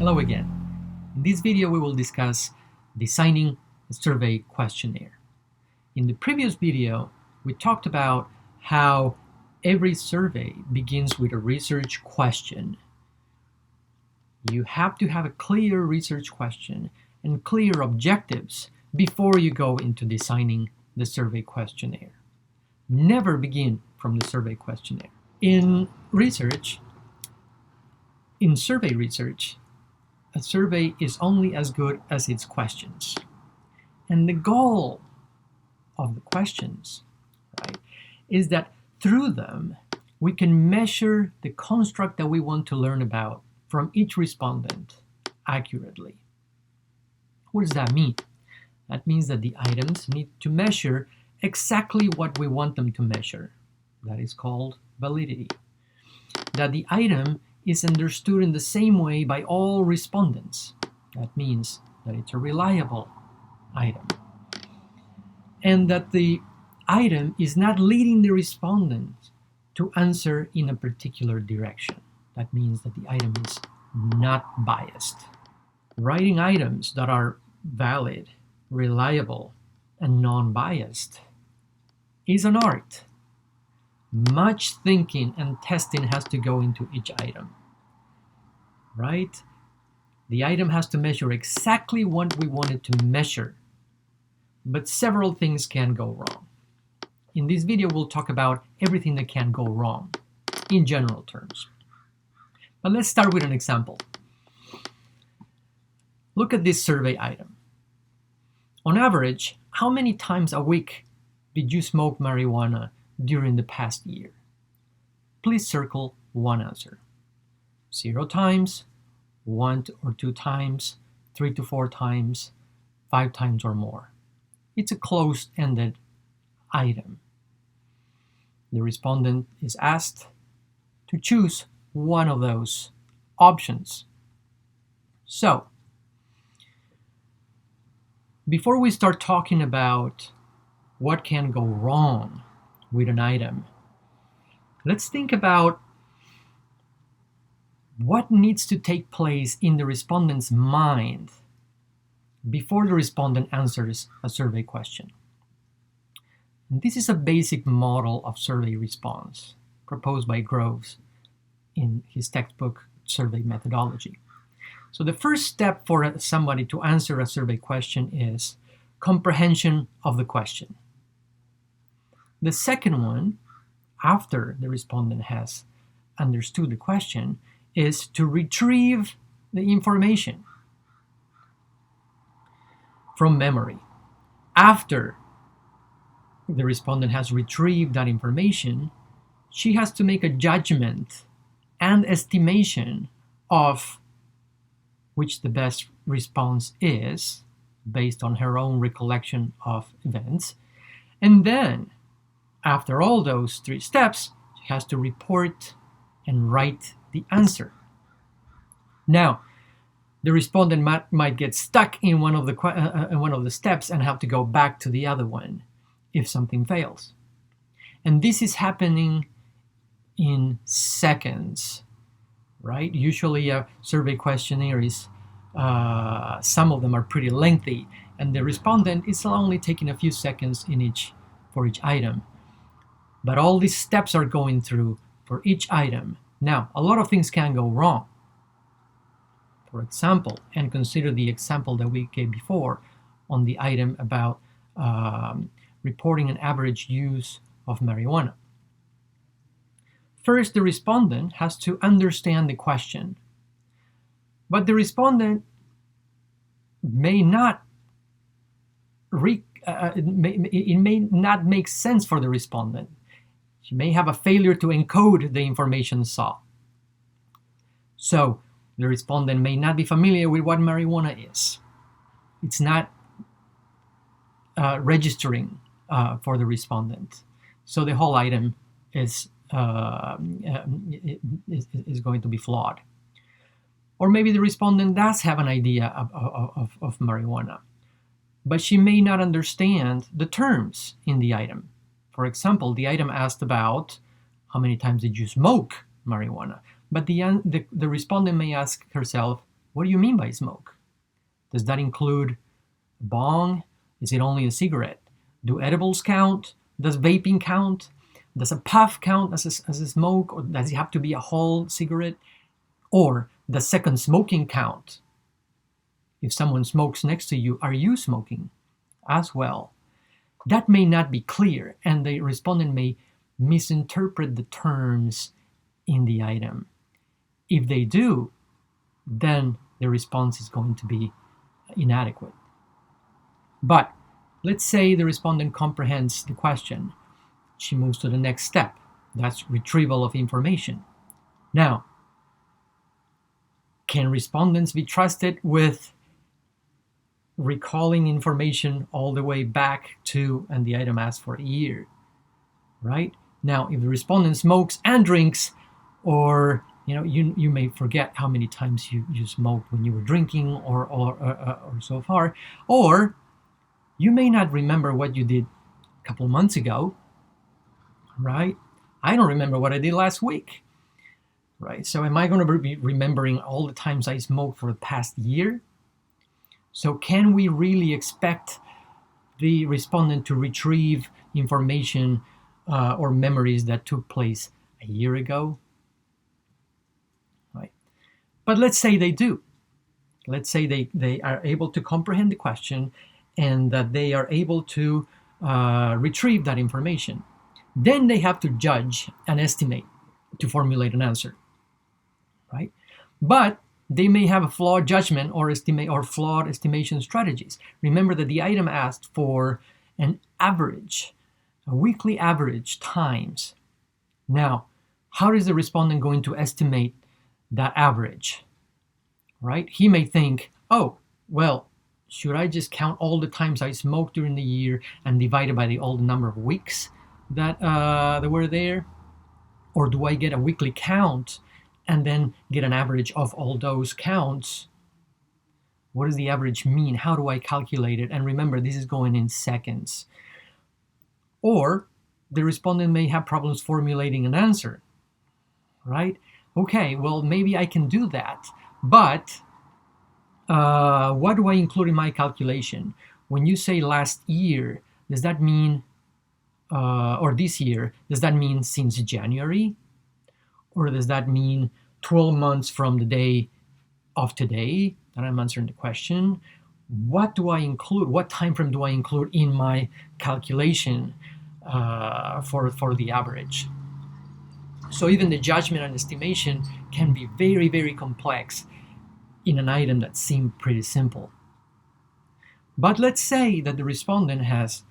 Hello again. In this video we will discuss designing a survey questionnaire. In the previous video we talked about how every survey begins with a research question. You have to have a clear research question and clear objectives before you go into designing the survey questionnaire. Never begin from the survey questionnaire. In survey research, a survey is only as good as its questions. And the goal of the questions, right, is that through them we can measure the construct that we want to learn about from each respondent accurately. What does that mean? That means that the items need to measure exactly what we want them to measure. That is called validity. That the item is understood in the same way by all respondents. That means that it's a reliable item. And that the item is not leading the respondent to answer in a particular direction. That means that the item is not biased. Writing items that are valid, reliable, and non-biased is an art. Much thinking and testing has to go into each item, right? The item has to measure exactly what we want it to measure, but several things can go wrong. In this video, we'll talk about everything that can go wrong in general terms. But let's start with an example. Look at this survey item. On average, how many times a week did you smoke marijuana during the past year? Please circle one answer. 0 times, 1 or 2 times, 3 to 4 times, 5 times or more. It's a closed-ended item. The respondent is asked to choose one of those options. So, before we start talking about what can go wrong with an item, let's think about what needs to take place in the respondent's mind before the respondent answers a survey question. And this is a basic model of survey response proposed by Groves in his textbook Survey Methodology. So the first step for somebody to answer a survey question is comprehension of the question. The second one, after the respondent has understood the question, is to retrieve the information from memory. After the respondent has retrieved that information, she has to make a judgment and estimation of which the best response is based on her own recollection of events. And then, after all those 3 steps, she has to report and write the answer. Now, the respondent might get stuck in one of the steps and have to go back to the other one if something fails. And this is happening in seconds, right? Usually a survey questionnaire is, some of them are pretty lengthy, and the respondent is only taking a few seconds for each item. But all these steps are going through for each item. Now, a lot of things can go wrong. For example, and consider the example that we gave before on the item about reporting an average use of marijuana. First, the respondent has to understand the question, but the respondent may not it may not make sense for the respondent. She may have a failure to encode the information sought. So the respondent may not be familiar with what marijuana is. It's not registering for the respondent. So the whole item is going to be flawed. Or maybe the respondent does have an idea of marijuana, but she may not understand the terms in the item. For example, the item asked about how many times did you smoke marijuana, but the respondent may ask herself, What do you mean by smoke? Does that include a bong? Is it only a cigarette? Do edibles count? Does vaping count? Does a puff count as a smoke, or does it have to be a whole cigarette? Or does second smoking count? If someone smokes next to you, are you smoking as well? That may not be clear, and the respondent may misinterpret the terms in the item. If they do, then the response is going to be inadequate. But let's say the respondent comprehends the question. She moves to the next step. That's retrieval of information. Now, can respondents be trusted with recalling information all the way back to, and the item asks for a year, right? Now, if the respondent smokes and drinks, or you may forget how many times you smoked when you were drinking or so far, or you may not remember what you did a couple of months ago, right? I don't remember what I did last week, right? So am I going to be remembering all the times I smoked for the past year? So can we really expect the respondent to retrieve information or memories that took place a year ago? Right? But let's say they do. Let's say they are able to comprehend the question and that they are able to retrieve that information. Then they have to judge and estimate to formulate an answer, right? But they may have a flawed judgment or flawed estimation strategies. Remember that the item asked for an average, a weekly average times. Now, how is the respondent going to estimate that average, right? He may think, oh, well, should I just count all the times I smoked during the year and divide it by the old number of weeks that were there? Or do I get a weekly count and then get an average of all those counts? What does the average mean? How do I calculate it? And remember, this is going in seconds. Or the respondent may have problems formulating an answer, right? Okay, well, maybe I can do that, but what do I include in my calculation? When you say last year, does that mean, or this year, does that mean since January? Or does that mean 12 months from the day of today that I'm answering the question? What do I include? What time frame do I include in my calculation for the average? So even the judgment and estimation can be very, very complex in an item that seemed pretty simple. But let's say that the respondent has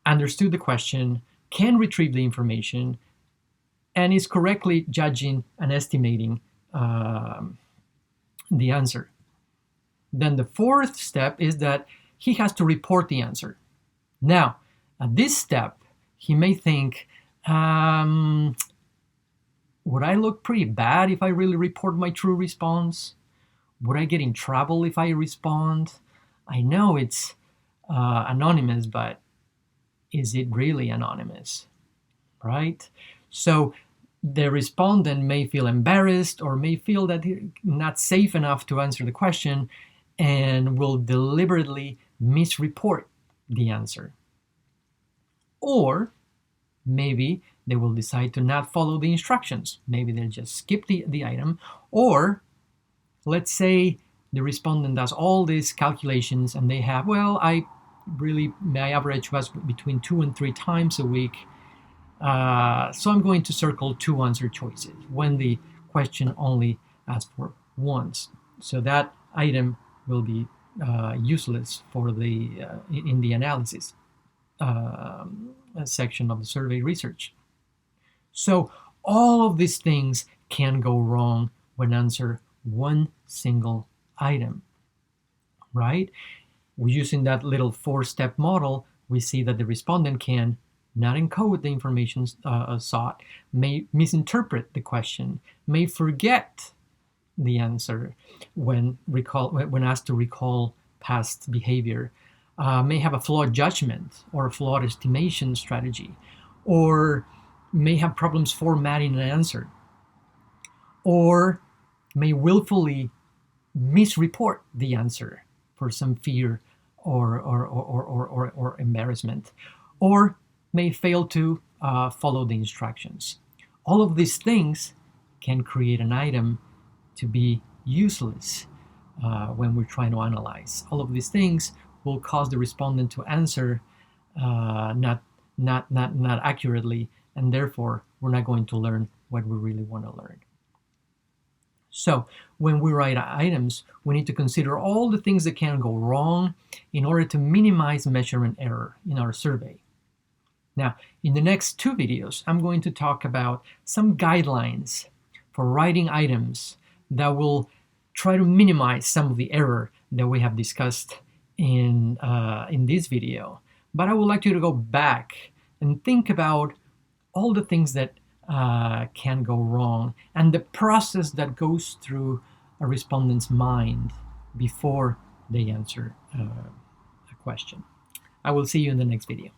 understood the question, can retrieve the information, and is correctly judging and estimating the answer. Then the fourth step is that he has to report the answer. Now, at this step, he may think, would I look pretty bad if I really report my true response? Would I get in trouble if I respond? I know it's anonymous, but is it really anonymous, right? So the respondent may feel embarrassed or may feel that he's not safe enough to answer the question and will deliberately misreport the answer. Or maybe they will decide to not follow the instructions. Maybe they'll just skip the item. Or let's say the respondent does all these calculations and they have, well, my average was between 2 and 3 times a week. So I'm going to circle 2 answer choices when the question only asks for once. So that item will be useless for in the analysis section of the survey research. So all of these things can go wrong when answer one single item, right? Using that little 4-step model, we see that the respondent can not encode the information sought, may misinterpret the question, may forget the answer when asked to recall past behavior, may have a flawed judgment or a flawed estimation strategy, or may have problems formatting an answer, or may willfully misreport the answer for some fear or embarrassment, or may fail to follow the instructions. All of these things can create an item to be useless when we're trying to analyze. All of these things will cause the respondent to answer not accurately, and therefore we're not going to learn what we really want to learn. So when we write items, we need to consider all the things that can go wrong in order to minimize measurement error in our survey. Now, in the next 2 videos, I'm going to talk about some guidelines for writing items that will try to minimize some of the error that we have discussed in this video. But I would like you to go back and think about all the things that can go wrong and the process that goes through a respondent's mind before they answer a question. I will see you in the next video.